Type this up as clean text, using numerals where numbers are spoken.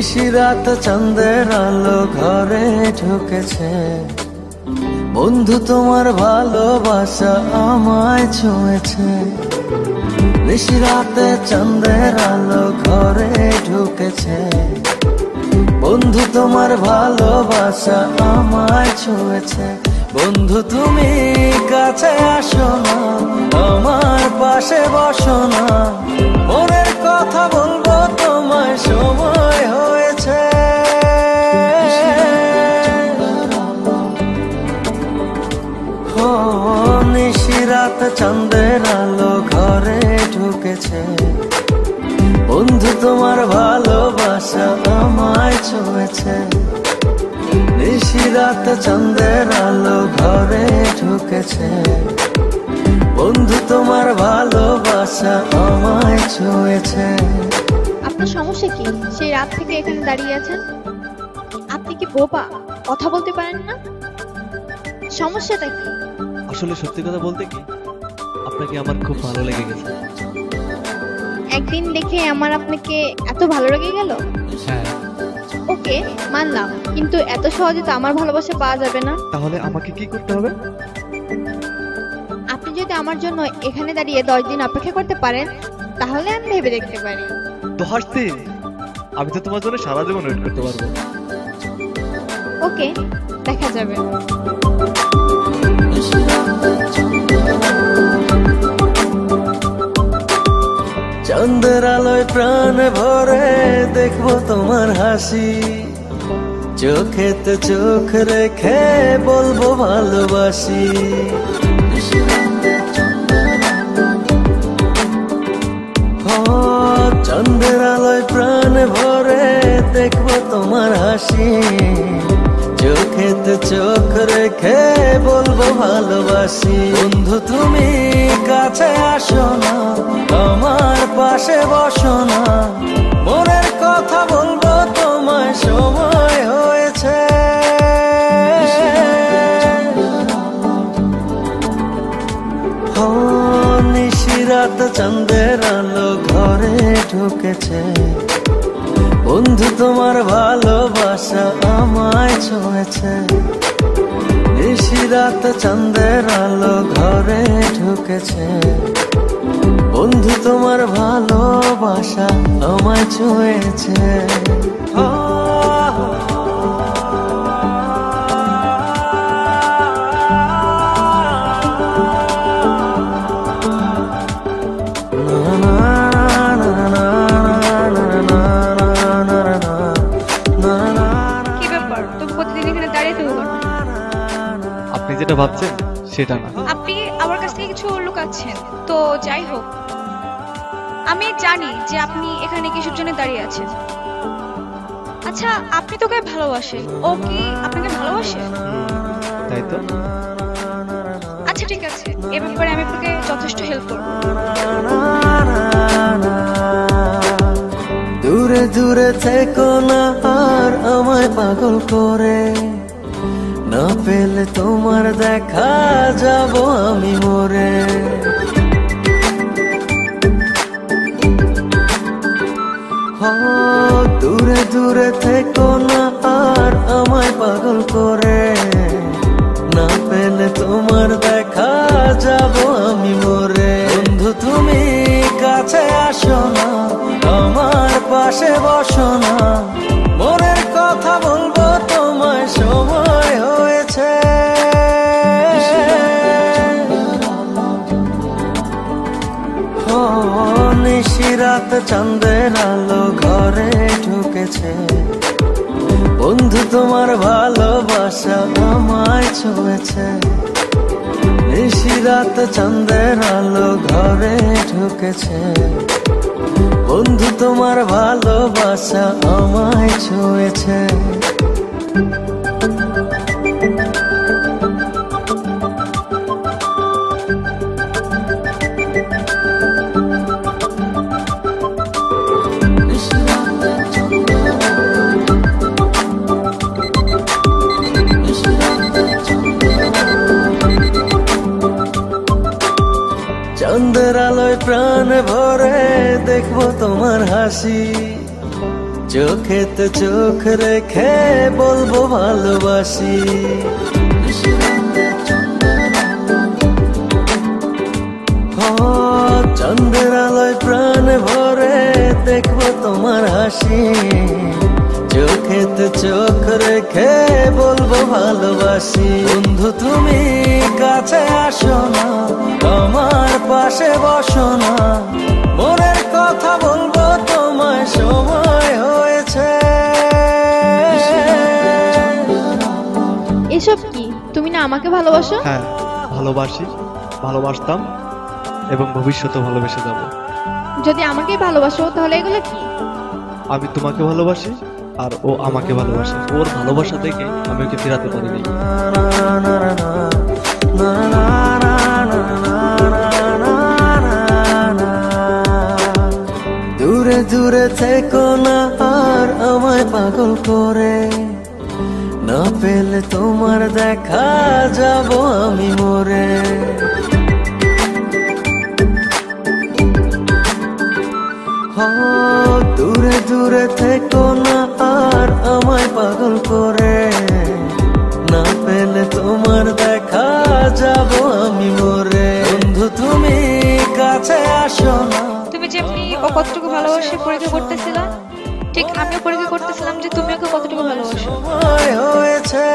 নিশিরাত চাঁদের আলো ঘরে ঢুকেছে, বন্ধু তোমার ভালোবাসা আমায় ছুঁয়েছে। নিশিরাতে চাঁদের আলো ঘরে ঢুকেছে, বন্ধু তোমার ভালোবাসা আমায় ছুঁয়েছে। বন্ধু তুমি কাছে আসো না, আমার পাশে বসো না, মনের কথা বলবো তোমায় সময় হয়েছে। ও নিশিরাত চাঁদের আলো ঘরে ঢুকেছে, বন্ধু তোমার ভালোবাসা আমায় ছুঁয়েছে। নিশিরাত চাঁদের আলো ঘরে ঢুকেছে, বন্ধু তোমার ভালোবাসা আমায় ছুঁয়েছে। আপনার সমস্যা কি? সেই রাত থেকে এখানে দাঁড়িয়ে আছেন। আপনি কি বোবা? কথা বলতে পারেন না? সমস্যাটা কি? আসলে সত্যি কথা বলতে কি, আপনাকে আমার খুব ভালো লেগে গেছে। একদিন দেখে আমার আপনাকে এত ভালো লেগে গেল? হ্যাঁ। ওকে, মানলাম, কিন্তু এত সহজে তো আমার ভালোবাসা পাওয়া যাবে না। তাহলে আমাকে কি করতে হবে? আপনি যদি আমার জন্য এখানে দাঁড়িয়ে 10 দিন অপেক্ষা করতে পারেন, তাহলে আমি ভেবে দেখতে পারি। 10 দিন? আমি তো তোমার জন্য সারা জীবন ওয়েট করতে পারবো। ওকে, দেখা যাবে। চাঁদের আলোয় প্রাণ ভরে দেখবো তোমার হাসি, চোখেতে চোখ রেখে বলবো ভালোবাসি। ও চাঁদের আলোয় প্রাণ ভরে দেখবো তোমার হাসি, চোখেতে চোখ রেখে বলবো ভালোবাসি। বন্ধু তুমি কাছে আসো না, আমার পাশে বসো না, মনের কথা বলবো তোমায় সময় হয়েছে। ও নিশিরাত চাঁদের আলো ঘরে ঢুকেছে, বন্ধু তোমার ভালোবাসা আমায় ছুঁয়েছে। নিশিরাত চাঁদের আলো ঘরে ঢুকেছে, বন্ধু তোমার ভালোবাসা আমায় ছুঁয়েছে। কি ব্যাপার? তুমি প্রতিদিন এখানে দাঁড়িয়ে থাকো কেন? আপনি যেটা ভাবছেন সেটা না। আপনি আমার কাছ থেকে কিছু লুকাচ্ছেন। তো যাই হোক, আমি জানি যে আপনি এখানে কিসের জন্য দাঁড়িয়ে আছেন। আচ্ছা, আপনি তোকে ভালোবাসে, ও কি আপনাকে ভালোবাসে? তাই তো। আচ্ছা ঠিক আছে, এ ব্যাপারে আমি আপনাকে যথেষ্ট হেল্প করব। দূরে দূরে থেকো না আর আমায় পাগল করে, না পেলে তোমার দেখা যাব আমি মরে। দূরে দূরে থেকো না আর আমায় পাগল করে, না পেলে তোমার দেখা যাব আমি মরে। বন্ধু তুমি কাছে আসো না, আমার পাশে বসো না, মনের কথা বলবো তোমায় সময় হয়েছে। ও নিশিরাত চাঁদের আলো ঘরে ঢুকেছে, বন্ধু তোমার ভালোবাসা আমায় ছুঁয়েছে। নিশিরাত চাঁদের আলো ঘরে ঢুকেছে, বন্ধু তোমার ভালোবাসা আমায় ছুঁয়েছে। চাঁদের আলোয় প্রাণ ভরে দেখবো তোমার হাসি, চোখেতে চোখ রেখে বলবো ভালোবাসি। চন্দ্রের আলোয় প্রাণ ভরে দেখবো তোমার হাসি, চোখেতে চোখ রেখে বলবো ভালোবাসি। বন্ধু তুমি কাছে আসো না, আমার পাশে বসো না, মনের কথা বলবো তোমায়, সময় হয়েছে। এসব কি? তুমি না আমাকে ভালোবাসো? হ্যাঁ, ভালোবাসি, ভালোবাসতাম এবং ভবিষ্যতে ভালোবেসে যাব। যদি আমাকেই ভালোবাসো তাহলে এগুলো কি? আমি তোমাকে ভালোবাসি আর ও আমাকে ভালোবাসে। ওর ভালোবাসা থেকে আমি ওকে ফেরাতে পারিনি। দূরে দূরে থেকো না আর আমায় পাগল করে, না পেলে তোমার দেখা যাব আমি মরে। দূরে দূরে থেকো না আর আমায় পাগল করে, না পেলে তোমার দেখা যাব আমি মরে। বন্ধু তুমি কাছে আসো না। তুমি যেমনি ও কতটুকু ভালোবাসে পরীক্ষা করতেছিলা, ঠিক আমিও পরীক্ষা করতেছিলাম যে তুমি ওকে কতটুকু ভালোবাসো। সময় হয়েছে।